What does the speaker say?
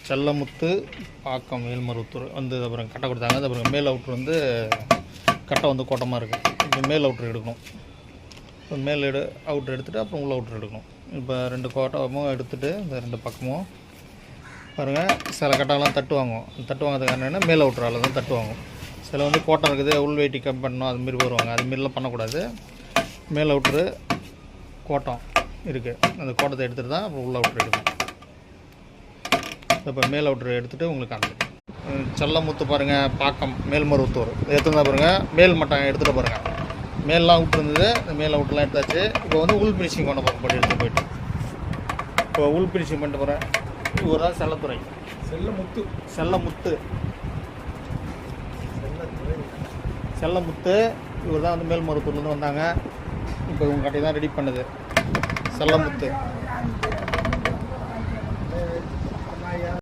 செல்லமுத்து பாக்கம் மேல்மருவத்தூர் வந்து அப்புறம் கட்டை கொடுத்தாங்க. அப்புறம் மேல் அவுட்ரு வந்து கட்டை வந்து கோட்டமாக இருக்குது. இப்போ மேல் அவுட்ரு எடுக்கணும். இப்போ மேல் அவுட்ரு எடுத்துகிட்டு அப்புறம் உள்ள அவுட்ரு எடுக்கணும். இப்போ 2 கோட்டமும் எடுத்துகிட்டு இந்த 2 பக்கமும் பாருங்கள். சில கட்டாலாம் தட்டுவாங்க. தட்டுவாங்கிறதுக்கு என்னென்னா மேல் அவுட்ரால் தான் தட்டுவாங்க. சில வந்து கோட்டம் இருக்குது, உள் வெயிட்டி கம்மி பண்ணணும், அதுமாரி வருவாங்க. அதுமாரிலாம் பண்ணக்கூடாது. மேல் அவுட்ரு கோட்டம் இருக்குது, அந்த கோட்டத்தை எடுத்துகிட்டு தான் அப்புறம் உள்ள அவுட்ரு எடுக்கணும். இப்போ மேல் அவுட்ரு எடுத்துகிட்டு உங்களுக்கு அந்த செல்லமுத்து பாருங்கள், பாக்கம் மேல்மருவத்தூர் எடுத்துருந்தா பாருங்கள். மேல் மட்டம் எடுத்துகிட்டு பாருங்கள். மேல்லாம் அவுட் இருந்தது, இந்த மேல் அவுட்லாம் எடுத்தாச்சு. இப்போ வந்து உள் ஃபினிஷிங் பண்ண போகிறோம். போட்டு எடுத்து போயிட்டு இப்போ உள் ஃபினிஷிங் பண்ணிட்டு போகிறேன். இவர் தான் செல்லத்துறை, செல்லமுத்து இவர் தான் வந்து மேல்மருவத்தூர்லேருந்து வந்தாங்க. இப்போ இவங்க கட்டி தான் ரெடி பண்ணுது செல்லமுத்து.